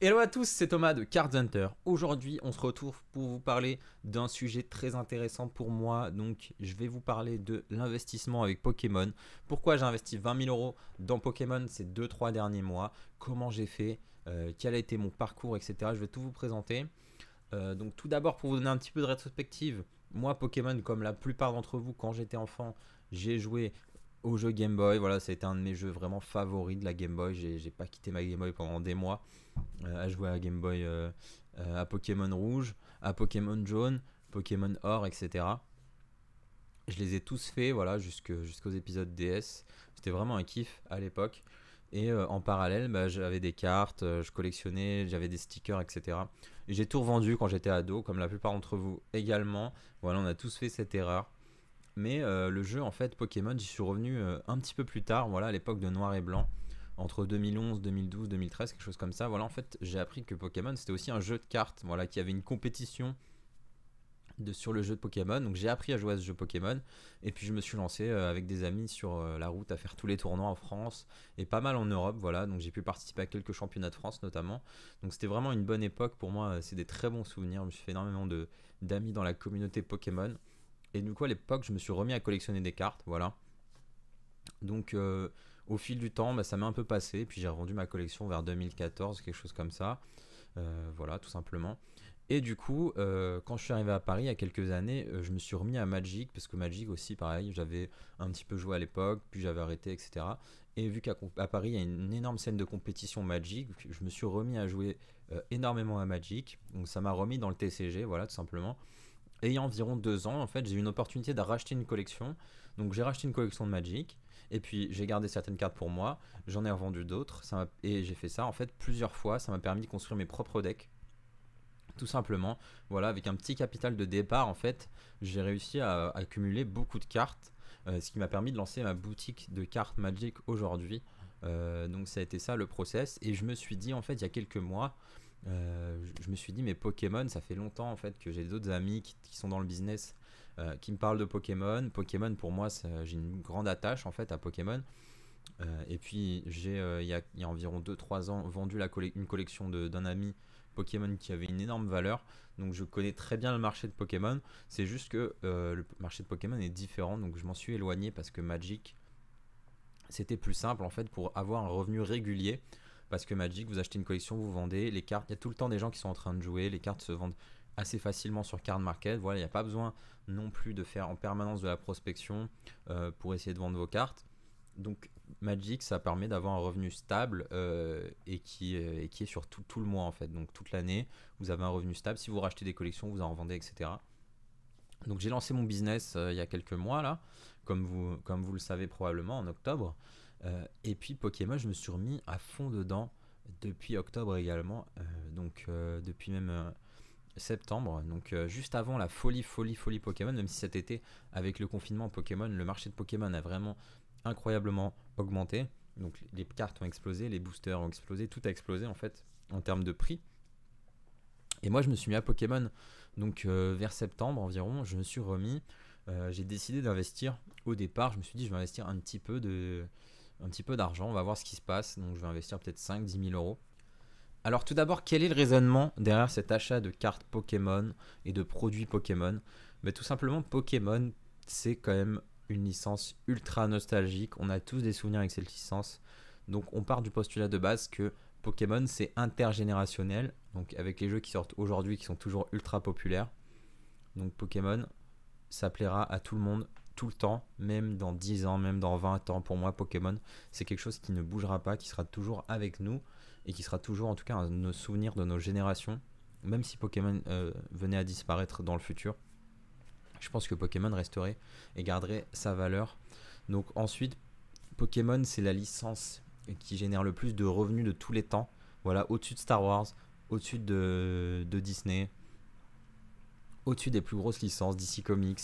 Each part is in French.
Hello à tous, c'est Thomas de Card Hunter. Aujourd'hui, on se retrouve pour vous parler d'un sujet très intéressant pour moi. Donc, je vais vous parler de l'investissement avec Pokémon. Pourquoi j'ai investi 20 000 euros dans Pokémon ces 2-3 derniers mois. Comment j'ai fait, quel a été mon parcours, etc. Je vais tout vous présenter. Donc, tout d'abord, pour vous donner un petit peu de rétrospective, moi, Pokémon, comme la plupart d'entre vous, quand j'étais enfant, j'ai joué au jeu Game Boy. Voilà, ça a été un de mes jeux vraiment favoris de la Game Boy. J'ai pas quitté ma Game Boy pendant des mois à jouer à Game Boy, à Pokémon Rouge, à Pokémon Jaune, Pokémon Or, etc. Je les ai tous faits, voilà, jusqu'aux épisodes DS. C'était vraiment un kiff à l'époque. Et en parallèle, bah, j'avais des cartes, je collectionnais, j'avais des stickers, etc. Et j'ai tout revendu quand j'étais ado, comme la plupart d'entre vous également. Voilà, on a tous fait cette erreur. Mais le jeu, en fait, Pokémon, j'y suis revenu un petit peu plus tard, voilà, à l'époque de Noir et Blanc, entre 2011, 2012, 2013, quelque chose comme ça. Voilà, en fait, j'ai appris que Pokémon, c'était aussi un jeu de cartes, voilà, qui avait une compétition sur le jeu de Pokémon. Donc j'ai appris à jouer à ce jeu Pokémon. Et puis je me suis lancé avec des amis sur la route à faire tous les tournois en France et pas mal en Europe. Voilà, donc j'ai pu participer à quelques championnats de France notamment. Donc c'était vraiment une bonne époque pour moi. C'est des très bons souvenirs. Je me suis fait énormément d'amis dans la communauté Pokémon. Et du coup, à l'époque, je me suis remis à collectionner des cartes. Voilà. Donc, au fil du temps, bah, ça m'a un peu passé. Puis j'ai revendu ma collection vers 2014, quelque chose comme ça. Voilà, tout simplement. Et du coup, quand je suis arrivé à Paris il y a quelques années, je me suis remis à Magic, parce que Magic aussi, pareil, j'avais un petit peu joué à l'époque, puis j'avais arrêté, etc. Et vu qu'à Paris, il y a une énorme scène de compétition Magic, je me suis remis à jouer énormément à Magic. Donc ça m'a remis dans le TCG, voilà, tout simplement. Et il y a environ 2 ans, en fait, j'ai eu une opportunité de racheter une collection. Donc j'ai racheté une collection de Magic. Et puis j'ai gardé certaines cartes pour moi. J'en ai revendu d'autres. Et j'ai fait ça en fait plusieurs fois. Ça m'a permis de construire mes propres decks. Tout simplement. Voilà, avec un petit capital de départ, en fait, j'ai réussi à accumuler beaucoup de cartes. Ce qui m'a permis de lancer ma boutique de cartes Magic aujourd'hui. Donc ça a été ça le process. Et je me suis dit, en fait, il y a quelques mois, je me suis dit, mais Pokémon, ça fait longtemps en fait que j'ai d'autres amis qui sont dans le business qui me parlent de Pokémon. Pokémon, pour moi, j'ai une grande attache en fait à Pokémon. Et puis, il y a environ 2-3 ans, vendu une collection d'un ami Pokémon qui avait une énorme valeur. Donc, je connais très bien le marché de Pokémon. C'est juste que le marché de Pokémon est différent. Donc, je m'en suis éloigné parce que Magic, c'était plus simple en fait pour avoir un revenu régulier. Parce que Magic, vous achetez une collection, vous vendez les cartes. Il y a tout le temps des gens qui sont en train de jouer. Les cartes se vendent assez facilement sur Card Market. Voilà, il n'y a pas besoin non plus de faire en permanence de la prospection pour essayer de vendre vos cartes. Donc Magic, ça permet d'avoir un revenu stable et qui est sur tout le mois en fait. Donc toute l'année, vous avez un revenu stable. Si vous rachetez des collections, vous en revendez, etc. Donc j'ai lancé mon business il y a quelques mois là, comme vous le savez probablement en octobre. Et puis Pokémon, je me suis remis à fond dedans depuis octobre également. Depuis même septembre. Donc juste avant la folie Pokémon, même si cet été, avec le confinement Pokémon, le marché de Pokémon a vraiment incroyablement augmenté. Donc les cartes ont explosé, les boosters ont explosé, tout a explosé en fait en termes de prix. Et moi je me suis mis à Pokémon donc vers septembre environ, je me suis remis. J'ai décidé d'investir au départ, je me suis dit je vais investir un petit peu d'argent, on va voir ce qui se passe. Donc je vais investir peut-être 5-10 000 euros. Alors tout d'abord, quel est le raisonnement derrière cet achat de cartes Pokémon et de produits Pokémon? Mais tout simplement, Pokémon, c'est quand même une licence ultra nostalgique. On a tous des souvenirs avec cette licence. Donc on part du postulat de base que Pokémon, c'est intergénérationnel. Donc avec les jeux qui sortent aujourd'hui, qui sont toujours ultra populaires. Donc Pokémon, ça plaira à tout le monde, tout le temps, même dans 10 ans, même dans 20 ans. Pour moi, Pokémon, c'est quelque chose qui ne bougera pas, qui sera toujours avec nous et qui sera toujours en tout cas un de nos souvenirs de nos générations. Même si Pokémon venait à disparaître dans le futur, je pense que Pokémon resterait et garderait sa valeur. Donc ensuite, Pokémon, c'est la licence qui génère le plus de revenus de tous les temps. Voilà, au-dessus de Star Wars, au-dessus de Disney, au-dessus des plus grosses licences, DC Comics,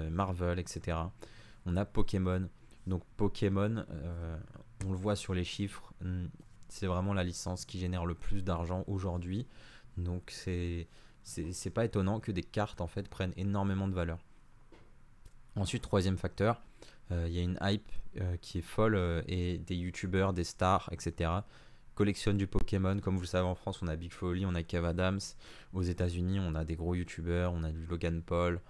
Marvel, etc. On a Pokémon. Donc Pokémon, on le voit sur les chiffres, c'est vraiment la licence qui génère le plus d'argent aujourd'hui. Donc c'est pas étonnant que des cartes en fait prennent énormément de valeur. Ensuite, troisième facteur, il y a une hype qui est folle et des youtubeurs, des stars, etc. collectionnent du Pokémon. Comme vous le savez, en France, on a Big Foley, on a Kev Adams. Aux États-Unis, on a des gros youtubeurs, on a du Logan Paul,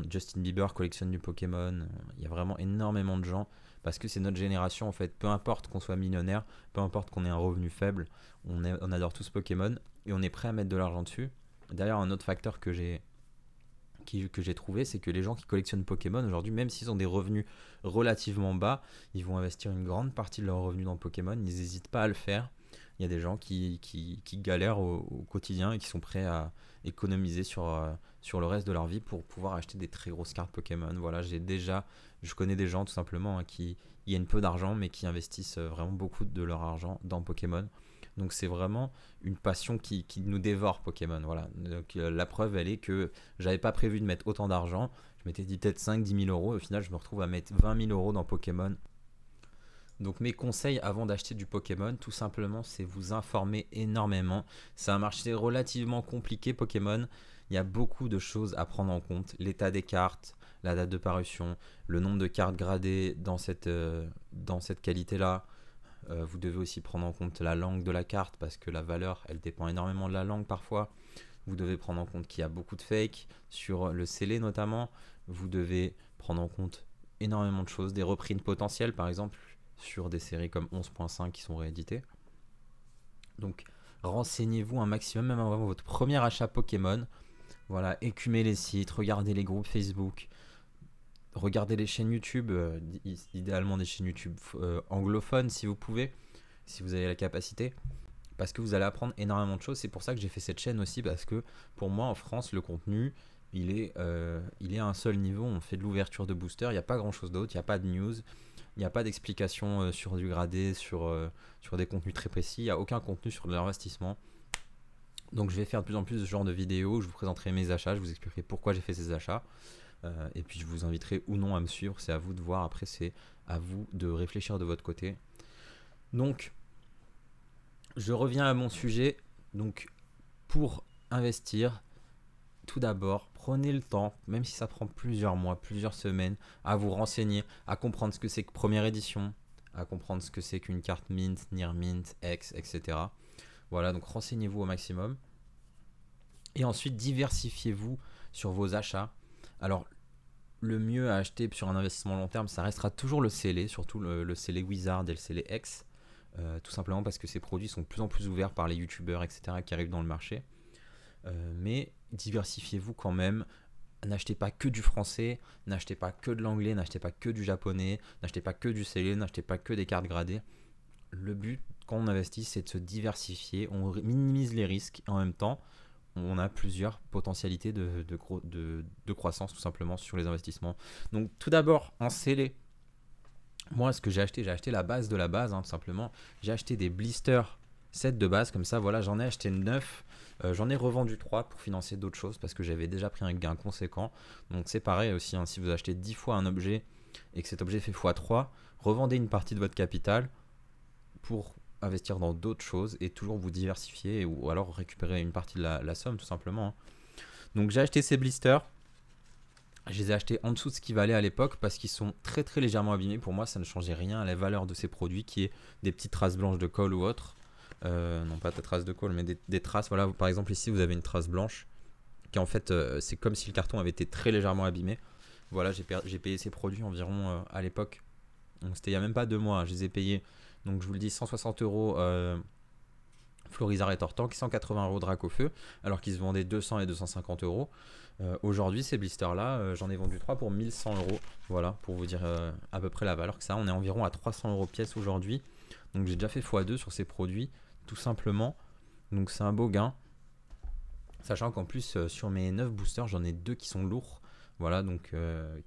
Justin Bieber collectionne du Pokémon. Il y a vraiment énormément de gens parce que c'est notre génération en fait. Peu importe qu'on soit millionnaire, peu importe qu'on ait un revenu faible, on adore tous Pokémon et on est prêt à mettre de l'argent dessus. D'ailleurs, un autre facteur que j'ai trouvé, c'est que les gens qui collectionnent Pokémon aujourd'hui, même s'ils ont des revenus relativement bas, ils vont investir une grande partie de leurs revenus dans Pokémon. Ils n'hésitent pas à le faire. Il y a des gens qui galèrent au quotidien et qui sont prêts à économiser sur le reste de leur vie pour pouvoir acheter des très grosses cartes Pokémon. Voilà, je connais des gens tout simplement qui gagnent peu d'argent mais qui investissent vraiment beaucoup de leur argent dans Pokémon. Donc c'est vraiment une passion qui nous dévore Pokémon. Voilà. Donc, la preuve elle est que j'avais pas prévu de mettre autant d'argent. Je m'étais dit peut-être 5-10 000 euros. Au final je me retrouve à mettre 20 000 euros dans Pokémon. Donc mes conseils avant d'acheter du Pokémon, tout simplement, c'est vous informer énormément. C'est un marché relativement compliqué Pokémon. Il y a beaucoup de choses à prendre en compte. L'état des cartes, la date de parution, le nombre de cartes gradées dans cette qualité-là. Vous devez aussi prendre en compte la langue de la carte parce que la valeur, elle dépend énormément de la langue parfois. Vous devez prendre en compte qu'il y a beaucoup de fake sur le scellé notamment. Vous devez prendre en compte énormément de choses, des reprints potentiels par exemple sur des séries comme 11.5 qui sont rééditées. Donc renseignez-vous un maximum même avant votre premier achat Pokémon. Voilà, écumez les sites, regardez les groupes Facebook, regardez les chaînes YouTube, idéalement des chaînes YouTube anglophones si vous pouvez, si vous avez la capacité, parce que vous allez apprendre énormément de choses. C'est pour ça que j'ai fait cette chaîne aussi, parce que pour moi en France le contenu il est à un seul niveau. On fait de l'ouverture de booster, il n'y a pas grand chose d'autre, il n'y a pas de news, il n'y a pas d'explication sur du gradé, sur des contenus très précis, il n'y a aucun contenu sur de l'investissement. Donc je vais faire de plus en plus de ce genre de vidéos, je vous présenterai mes achats, je vous expliquerai pourquoi j'ai fait ces achats. Et puis je vous inviterai ou non à me suivre, c'est à vous de voir, après c'est à vous de réfléchir de votre côté. Donc je reviens à mon sujet. Donc pour investir, tout d'abord prenez le temps, même si ça prend plusieurs mois, plusieurs semaines, à vous renseigner, à comprendre ce que c'est que première édition, à comprendre ce que c'est qu'une carte mint, near mint, X, etc. Voilà, donc renseignez-vous au maximum. Et ensuite diversifiez-vous sur vos achats. Alors le mieux à acheter sur un investissement long terme, ça restera toujours le scellé, surtout le scellé Wizard et le scellé X, tout simplement parce que ces produits sont de plus en plus ouverts par les youtubeurs, etc. qui arrivent dans le marché. Mais diversifiez-vous quand même. N'achetez pas que du français, n'achetez pas que de l'anglais, n'achetez pas que du japonais, n'achetez pas que du scellé, n'achetez pas que des cartes gradées. Le but quand on investit, c'est de se diversifier, on minimise les risques et en même temps on a plusieurs potentialités de croissance tout simplement sur les investissements. Donc tout d'abord en scellé, moi ce que j'ai acheté la base de la base, tout simplement. J'ai acheté des blisters sets de base comme ça, voilà, j'en ai acheté 9, j'en ai revendu 3 pour financer d'autres choses parce que j'avais déjà pris un gain conséquent. Donc c'est pareil aussi, si vous achetez 10 fois un objet et que cet objet fait x3, revendez une partie de votre capital pour investir dans d'autres choses et toujours vous diversifier ou alors récupérer une partie de la somme tout simplement. Donc j'ai acheté ces blisters, je les ai achetés en dessous de ce qui valait à l'époque parce qu'ils sont très très légèrement abîmés. Pour moi ça ne changeait rien à la valeur de ces produits qui est des petites traces blanches de colle ou autre. Non pas des traces de colle mais des traces, voilà, par exemple ici vous avez une trace blanche qui en fait c'est comme si le carton avait été très légèrement abîmé. Voilà, j'ai payé ces produits environ à l'époque, donc c'était il n'y a même pas 2 mois, je les ai payés. Donc je vous le dis, 160 euros Florizarre et Tortank, 180 euros Dracofeu, alors qu'ils se vendaient 200 et 250 euros. Aujourd'hui, ces blisters-là, j'en ai vendu 3 pour 1100 euros. Voilà, pour vous dire à peu près la valeur que ça. On est environ à 300 euros pièce aujourd'hui. Donc j'ai déjà fait x2 sur ces produits, tout simplement. Donc c'est un beau gain. Sachant qu'en plus, sur mes 9 boosters, j'en ai 2 qui sont lourds. Voilà, donc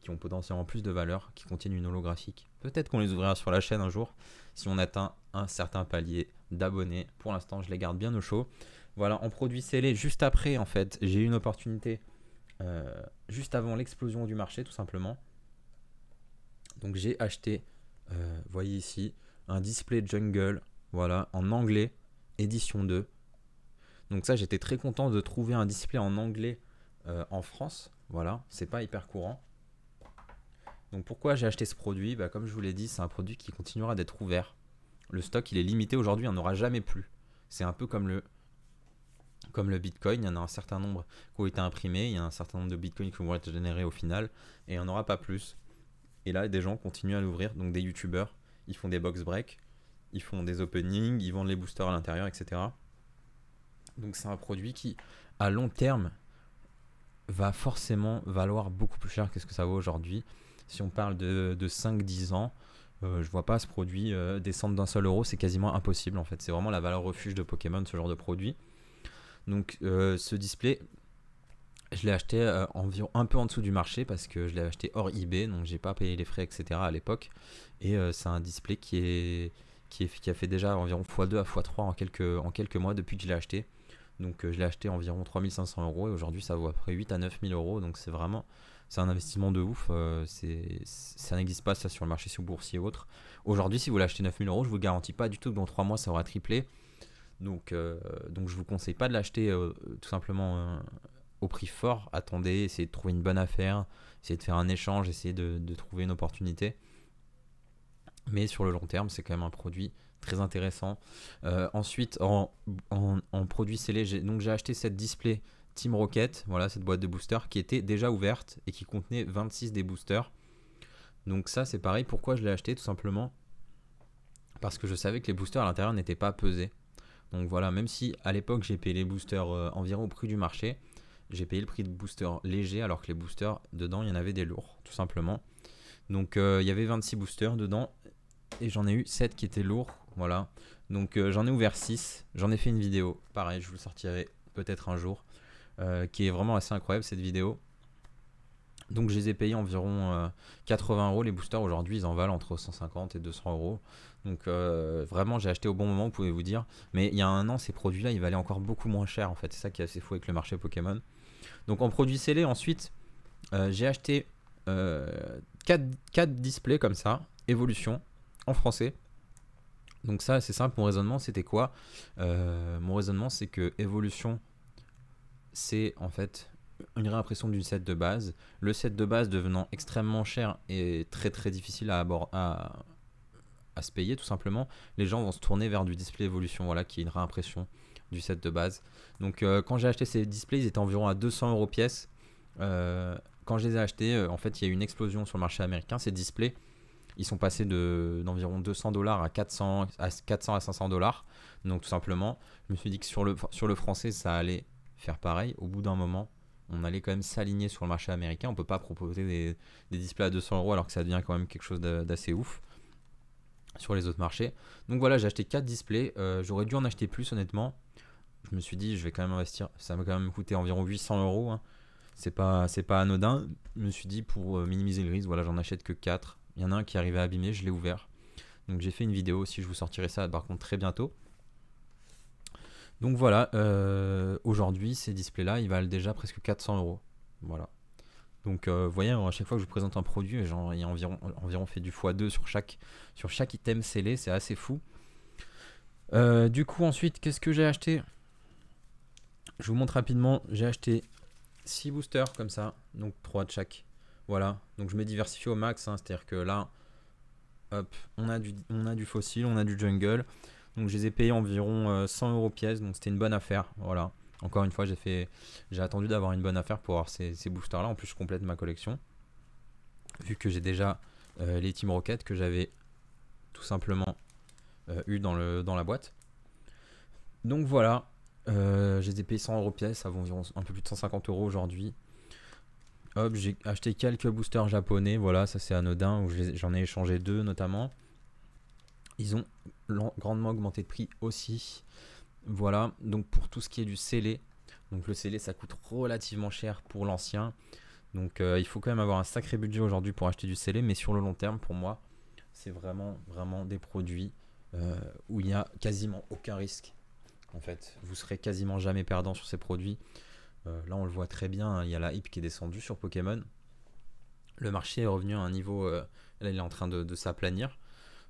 qui ont potentiellement plus de valeur, qui contiennent une holographique. Peut-être qu'on les ouvrira sur la chaîne un jour, si on atteint un certain palier d'abonnés. Pour l'instant, je les garde bien au chaud. Voilà, en produits scellés, juste après, en fait, j'ai eu une opportunité juste avant l'explosion du marché, tout simplement. Donc j'ai acheté, voyez ici, un display jungle, voilà, en anglais, édition 2. Donc ça, j'étais très content de trouver un display en anglais en France. Voilà, c'est pas hyper courant. Donc pourquoi j'ai acheté ce produit? Comme je vous l'ai dit, c'est un produit qui continuera d'être ouvert. Le stock, il est limité aujourd'hui, il n'y en aura jamais plus. C'est un peu comme le Bitcoin, il y en a un certain nombre qui ont été imprimés, il y a un certain nombre de Bitcoins qui vont être générés au final, et il n'y en aura pas plus. Et là, des gens continuent à l'ouvrir, donc des youtubeurs, ils font des box breaks, ils font des openings, ils vendent les boosters à l'intérieur, etc. Donc c'est un produit qui, à long terme, va forcément valoir beaucoup plus cher que ce que ça vaut aujourd'hui. Si on parle de 5-10 ans, je vois pas ce produit descendre d'un seul euro, c'est quasiment impossible en fait. C'est vraiment la valeur refuge de Pokémon, ce genre de produit. Donc ce display, je l'ai acheté environ un peu en dessous du marché parce que je l'ai acheté hors eBay, donc j'ai pas payé les frais, etc. à l'époque. Et c'est un display qui a fait déjà environ x2 à x3 en quelques mois depuis que je l'ai acheté. Donc je l'ai acheté environ 3500 € et aujourd'hui ça vaut à peu près 8 à 9000 €. Donc c'est un investissement de ouf. Ça n'existe pas ça sur le marché boursier ou autre. Aujourd'hui, si vous l'achetez 9000 €, je vous garantis pas du tout que dans 3 mois ça aura triplé. Donc je vous conseille pas de l'acheter tout simplement au prix fort. Attendez, essayez de trouver une bonne affaire, essayez de faire un échange, essayez de trouver une opportunité. Mais sur le long terme, c'est quand même un produit très intéressant. Ensuite, en produit scellé, j'ai acheté cette display Team Rocket, voilà, cette boîte de boosters qui était déjà ouverte et qui contenait 26 des boosters. Donc ça, c'est pareil. Pourquoi je l'ai acheté? Tout simplement parce que je savais que les boosters à l'intérieur n'étaient pas pesés. Donc voilà, même si à l'époque j'ai payé les boosters environ au prix du marché, j'ai payé le prix de boosters légers alors que les boosters dedans, il y en avait des lourds, tout simplement. Donc il y avait 26 boosters dedans et j'en ai eu 7 qui étaient lourds, voilà. Donc j'en ai ouvert 6, j'en ai fait une vidéo, pareil, je vous le sortirai peut-être un jour, qui est vraiment assez incroyable cette vidéo. Donc je les ai payés environ 80 € les boosters. Aujourd'hui ils en valent entre 150 et 200 €. Donc vraiment j'ai acheté au bon moment, vous pouvez vous dire. Mais il y a un an ces produits là ils valaient encore beaucoup moins cher en fait. C'est ça qui est assez fou avec le marché Pokémon. Donc en produits scellés ensuite j'ai acheté 4 displays comme ça, Evolution en français. Donc ça c'est simple, mon raisonnement c'était quoi? Mon raisonnement c'est que Evolution c'est en fait une réimpression du set de base. Le set de base devenant extrêmement cher et très très difficile à se payer tout simplement, les gens vont se tourner vers du display Evolution, voilà, qui est une réimpression du set de base. Donc quand j'ai acheté ces displays, ils étaient environ à 200 € pièce. Quand je les ai achetés, en fait, il y a eu une explosion sur le marché américain. Ces displays, ils sont passés d'environ 200 $ à 400 à 500 $. Donc tout simplement, je me suis dit que sur le français, ça allait faire pareil. Au bout d'un moment, on allait quand même s'aligner sur le marché américain. On peut pas proposer des displays à 200 € alors que ça devient quand même quelque chose d'assez ouf sur les autres marchés. Donc voilà, j'ai acheté 4 displays. J'aurais dû en acheter plus honnêtement. Je me suis dit, je vais quand même investir. Ça m'a quand même coûté environ 800 €. Hein. C'est pas anodin. Je me suis dit, pour minimiser le risque, voilà, j'en achète que 4. Il y en a un qui arrivait abîmé, je l'ai ouvert. Donc j'ai fait une vidéo aussi, je vous sortirai ça par contre très bientôt. Donc voilà, aujourd'hui ces displays là ils valent déjà presque 400 €. Voilà. Donc vous voyez, à chaque fois que je vous présente un produit, il y a environ fait du x2 sur chaque item scellé, c'est assez fou. Du coup ensuite, qu'est-ce que j'ai acheté? Je vous montre rapidement, j'ai acheté 6 boosters comme ça, donc 3 de chaque. Voilà, donc je me diversifie au max, hein, c'est-à-dire que là, hop, on a du fossile, on a du jungle. Donc je les ai payés environ 100 € pièce, donc c'était une bonne affaire. Voilà. Encore une fois, j'ai attendu d'avoir une bonne affaire pour avoir ces boosters là. En plus, je complète ma collection. Vu que j'ai déjà les Team Rocket que j'avais tout simplement eu dans la boîte. Donc voilà. Je les ai payés 100 € pièce, ça vaut environ un peu plus de 150 € aujourd'hui. Hop, j'ai acheté quelques boosters japonais. Voilà, ça c'est anodin. J'en ai échangé 2 notamment. Ils ont grandement augmenté de prix aussi. Voilà, donc pour tout ce qui est du scellé, donc le scellé ça coûte relativement cher pour l'ancien. Donc il faut quand même avoir un sacré budget aujourd'hui pour acheter du scellé, mais sur le long terme pour moi, c'est vraiment des produits où il n'y a quasiment aucun risque. En fait, vous serez quasiment jamais perdant sur ces produits. Là on le voit très bien, hein, il y a la hype qui est descendue sur Pokémon. Le marché est revenu à un niveau, là il est en train de s'aplanir.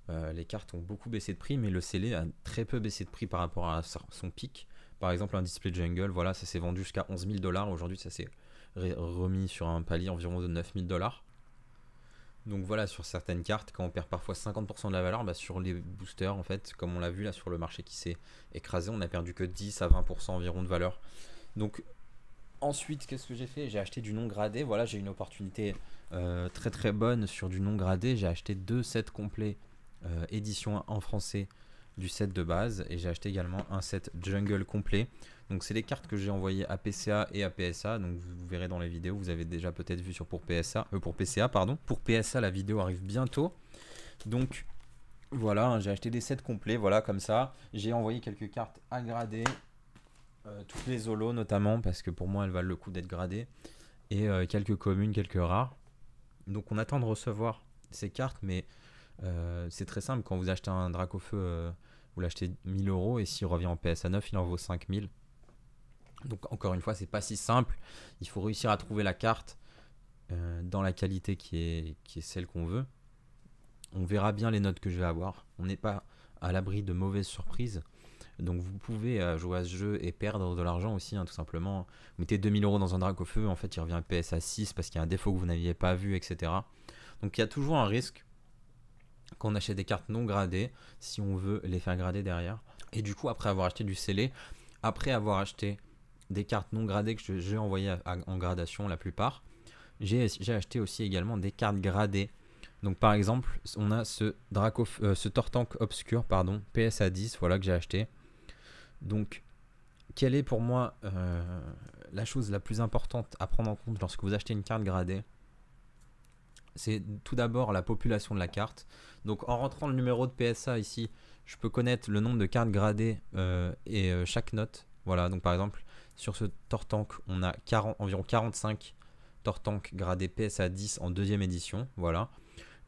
Les cartes ont beaucoup baissé de prix, mais le scellé a très peu baissé de prix par rapport à son pic. Par exemple, un display jungle, voilà, ça s'est vendu jusqu'à 11 000 $. Aujourd'hui, ça s'est remis sur un palier environ de 9 000 $. Donc voilà, sur certaines cartes, quand on perd parfois 50% de la valeur, bah sur les boosters, en fait, comme on l'a vu là sur le marché qui s'est écrasé, on a perdu que 10 à 20% environ de valeur. Donc ensuite, qu'est-ce que j'ai fait? J'ai acheté du non gradé. Voilà, j'ai une opportunité très très bonne sur du non gradé. J'ai acheté 2 sets complets édition en français du set de base et j'ai acheté également un set jungle complet. Donc c'est les cartes que j'ai envoyées à PCA et à PSA. Donc vous verrez dans les vidéos, vous avez déjà peut-être vu sur pour PCA pardon. Pour PSA, la vidéo arrive bientôt. Donc voilà, hein, j'ai acheté des sets complets, voilà comme ça. J'ai envoyé quelques cartes à grader, toutes les holos notamment parce que pour moi elles valent le coup d'être gradées et quelques communes, quelques rares. Donc on attend de recevoir ces cartes, mais c'est très simple. Quand vous achetez un Dracofeu, vous l'achetez 1000 euros et s'il revient en PSA 9, il en vaut 5000. Donc encore une fois, c'est pas si simple. Il faut réussir à trouver la carte dans la qualité qui est celle qu'on veut. On verra bien les notes que je vais avoir. On n'est pas à l'abri de mauvaises surprises. Donc vous pouvez jouer à ce jeu et perdre de l'argent aussi, hein, tout simplement. Vous mettez 2000 euros dans un Dracofeu, en fait il revient à PSA 6 parce qu'il y a un défaut que vous n'aviez pas vu, etc. Donc il y a toujours un risque quand on achète des cartes non gradées, si on veut les faire grader derrière. Et du coup, après avoir acheté du scellé, après avoir acheté des cartes non gradées que j'ai envoyées en gradation la plupart, j'ai acheté aussi également des cartes gradées. Donc par exemple, on a ce Tortank Obscur, pardon, PSA 10, voilà que j'ai acheté. Donc, quelle est pour moi la chose la plus importante à prendre en compte lorsque vous achetez une carte gradée? C'est tout d'abord la population de la carte. Donc en rentrant le numéro de PSA ici, je peux connaître le nombre de cartes gradées et chaque note. Voilà, donc par exemple, sur ce Tortank, on a environ 45 Tortank gradés PSA 10 en deuxième édition. Voilà.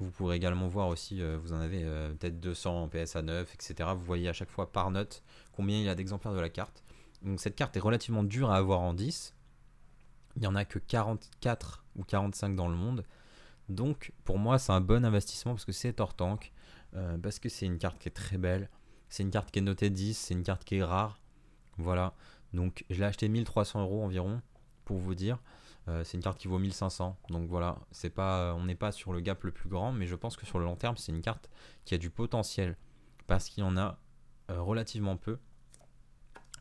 Vous pourrez également voir aussi, vous en avez peut-être 200 en PSA 9, etc. Vous voyez à chaque fois par note combien il y a d'exemplaires de la carte. Donc cette carte est relativement dure à avoir en 10. Il n'y en a que 44 ou 45 dans le monde. Donc pour moi c'est un bon investissement parce que c'est Tortank, parce que c'est une carte qui est très belle, c'est une carte qui est notée 10, c'est une carte qui est rare, voilà. Donc je l'ai acheté 1300 euros environ pour vous dire, c'est une carte qui vaut 1500, donc voilà, c'est pas, on n'est pas sur le gap le plus grand, mais je pense que sur le long terme c'est une carte qui a du potentiel parce qu'il y en a relativement peu,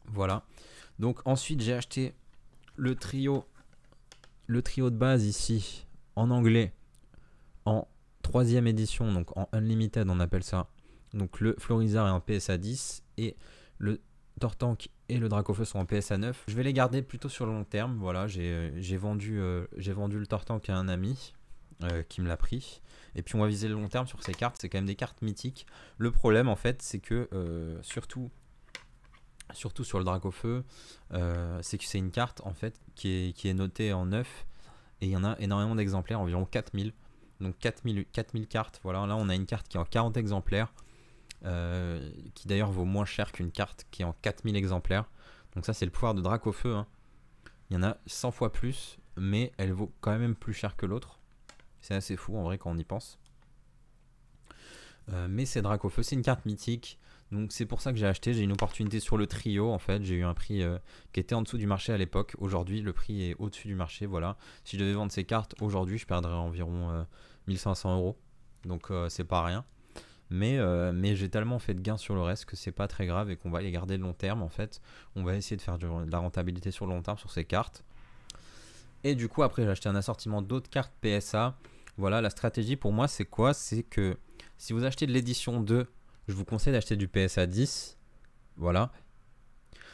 voilà. Donc ensuite j'ai acheté le trio de base ici en anglais, en troisième édition, donc en Unlimited on appelle ça. Donc le Florizard est en PSA 10 et le Tortank et le Dracofeu sont en PSA 9. Je vais les garder plutôt sur le long terme. Voilà, j'ai vendu le Tortank à un ami qui me l'a pris. Et puis on va viser le long terme sur ces cartes. C'est quand même des cartes mythiques. Le problème en fait, c'est que surtout sur le Dracofeu, c'est que c'est une carte en fait qui est notée en 9 et il y en a énormément d'exemplaires, environ 4000. Donc 4000 cartes, voilà, là on a une carte qui est en 40 exemplaires, qui d'ailleurs vaut moins cher qu'une carte qui est en 4000 exemplaires. Donc ça c'est le pouvoir de Dracofeu, hein. Il y en a 100 fois plus, mais elle vaut quand même plus cher que l'autre. C'est assez fou en vrai quand on y pense. Mais c'est Dracofeu, c'est une carte mythique. Donc c'est pour ça que j'ai acheté, j'ai une opportunité sur le trio en fait, j'ai eu un prix qui était en dessous du marché à l'époque, aujourd'hui le prix est au-dessus du marché, voilà. Si je devais vendre ces cartes aujourd'hui, je perdrais environ 1500 euros, donc c'est pas rien. Mais j'ai tellement fait de gains sur le reste que c'est pas très grave et qu'on va les garder de long terme en fait. On va essayer de faire de la rentabilité sur le long terme sur ces cartes. Et du coup après j'ai acheté un assortiment d'autres cartes PSA. Voilà, la stratégie pour moi c'est quoi? C'est que si vous achetez de l'édition 2, je vous conseille d'acheter du PSA 10. Voilà.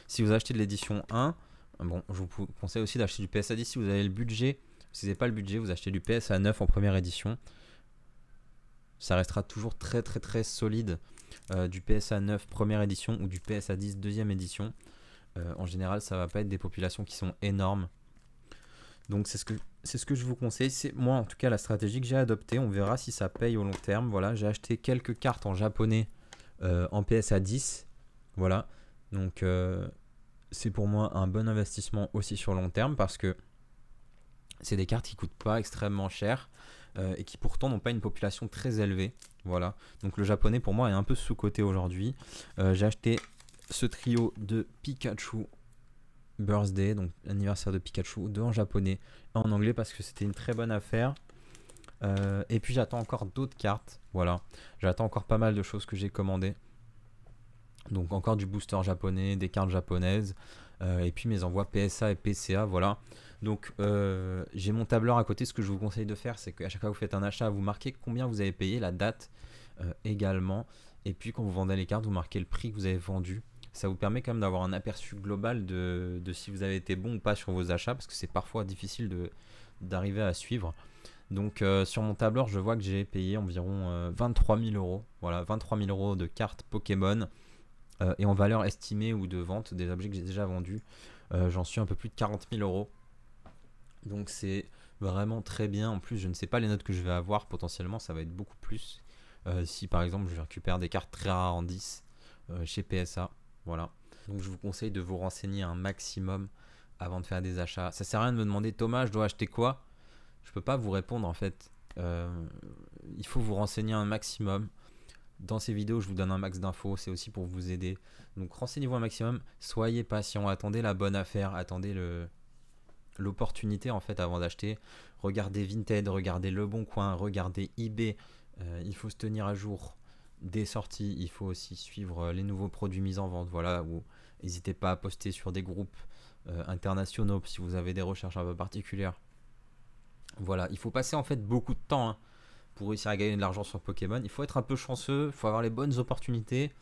Si vous achetez de l'édition 1, bon, je vous conseille aussi d'acheter du PSA 10 si vous avez le budget. Si vous n'avez pas le budget, vous achetez du PSA 9 en première édition. Ça restera toujours très très très solide. Du PSA 9 première édition ou du PSA 10 deuxième édition. En général, ça va pas être des populations qui sont énormes. Donc c'est ce que je vous conseille. C'est moi en tout cas la stratégie que j'ai adoptée. On verra si ça paye au long terme. Voilà, j'ai acheté quelques cartes en japonais en PSA 10. Voilà. Donc c'est pour moi un bon investissement aussi sur long terme parce que c'est des cartes qui coûtent pas extrêmement cher et qui pourtant n'ont pas une population très élevée. Voilà. Donc le japonais pour moi est un peu sous-coté aujourd'hui. J'ai acheté ce trio de Pikachu Birthday, donc l'anniversaire de Pikachu, 2 en japonais et en anglais parce que c'était une très bonne affaire. Et puis j'attends encore d'autres cartes. Voilà, j'attends encore pas mal de choses que j'ai commandées. Donc encore du booster japonais, des cartes japonaises. Et puis mes envois PSA et PCA. Voilà. Donc j'ai mon tableur à côté. Ce que je vous conseille de faire, c'est qu'à chaque fois que vous faites un achat, vous marquez combien vous avez payé, la date également. Et puis quand vous vendez les cartes, vous marquez le prix que vous avez vendu. Ça vous permet quand même d'avoir un aperçu global de si vous avez été bon ou pas sur vos achats, parce que c'est parfois difficile d'arriver à suivre. Donc sur mon tableur, je vois que j'ai payé environ 23 000 euros. Voilà, 23 000 euros de cartes Pokémon. Et en valeur estimée ou de vente des objets que j'ai déjà vendus, j'en suis un peu plus de 40 000 euros. Donc c'est vraiment très bien. En plus, je ne sais pas les notes que je vais avoir. Potentiellement, ça va être beaucoup plus. Si par exemple, je récupère des cartes très rares en 10 chez PSA. Voilà. Donc je vous conseille de vous renseigner un maximum avant de faire des achats. Ça sert à rien de me demander, Thomas, je dois acheter quoi? Je peux pas vous répondre en fait. Il faut vous renseigner un maximum. Dans ces vidéos, je vous donne un max d'infos, c'est aussi pour vous aider. Donc renseignez-vous un maximum, soyez patient, attendez la bonne affaire, attendez l'opportunité en fait avant d'acheter. Regardez Vinted, regardez Le Bon Coin, regardez eBay. Il faut se tenir à jour des sorties, il faut aussi suivre les nouveaux produits mis en vente. Voilà, ou n'hésitez pas à poster sur des groupes internationaux si vous avez des recherches un peu particulières. Voilà, il faut passer en fait beaucoup de temps, hein, pour réussir à gagner de l'argent sur Pokémon. Il faut être un peu chanceux, il faut avoir les bonnes opportunités.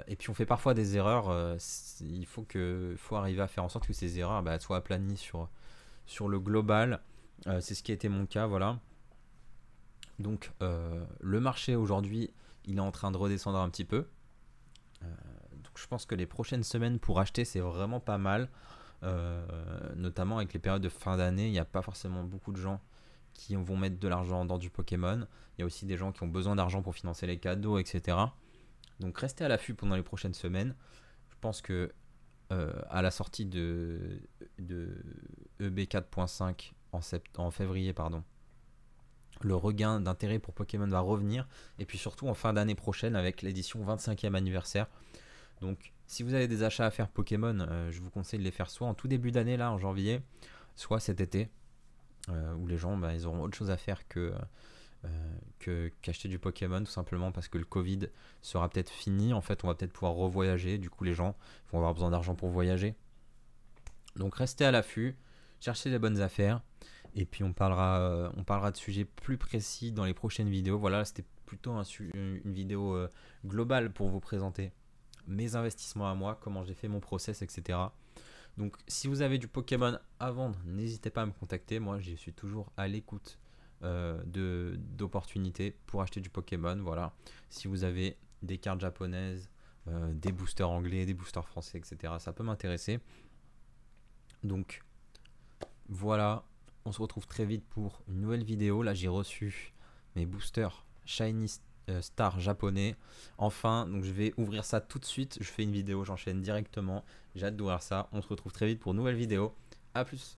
Et puis on fait parfois des erreurs. Il faut arriver à faire en sorte que ces erreurs soient aplanies sur le global. C'est ce qui a été mon cas, voilà. Donc le marché aujourd'hui, il est en train de redescendre un petit peu. Donc je pense que les prochaines semaines pour acheter, c'est vraiment pas mal. Notamment avec les périodes de fin d'année, il n'y a pas forcément beaucoup de gens qui vont mettre de l'argent dans du Pokémon. Il y a aussi des gens qui ont besoin d'argent pour financer les cadeaux, etc. Donc restez à l'affût pendant les prochaines semaines. Je pense que à la sortie de EB 4.5 en février, pardon, le regain d'intérêt pour Pokémon va revenir. Et puis surtout en fin d'année prochaine avec l'édition 25e anniversaire. Donc si vous avez des achats à faire Pokémon, je vous conseille de les faire soit en tout début d'année, là en janvier, soit cet été, où les gens ils auront autre chose à faire qu'acheter du Pokémon, tout simplement parce que le Covid sera peut-être fini. En fait, on va peut-être pouvoir revoyager. Du coup, les gens vont avoir besoin d'argent pour voyager. Donc restez à l'affût, cherchez les bonnes affaires. Et puis on parlera de sujets plus précis dans les prochaines vidéos. Voilà, c'était plutôt une vidéo globale pour vous présenter mes investissements à moi, comment j'ai fait mon process, etc. Donc si vous avez du Pokémon à vendre, n'hésitez pas à me contacter. Moi, je suis toujours à l'écoute d'opportunités pour acheter du Pokémon. Voilà. Si vous avez des cartes japonaises, des boosters anglais, des boosters français, etc., ça peut m'intéresser. Donc voilà, on se retrouve très vite pour une nouvelle vidéo. Là, j'ai reçu mes boosters Shiny Star japonais. Enfin, donc je vais ouvrir ça tout de suite. Je fais une vidéo, j'enchaîne directement. J'ai hâte d'ouvrir ça. On se retrouve très vite pour une nouvelle vidéo. A plus.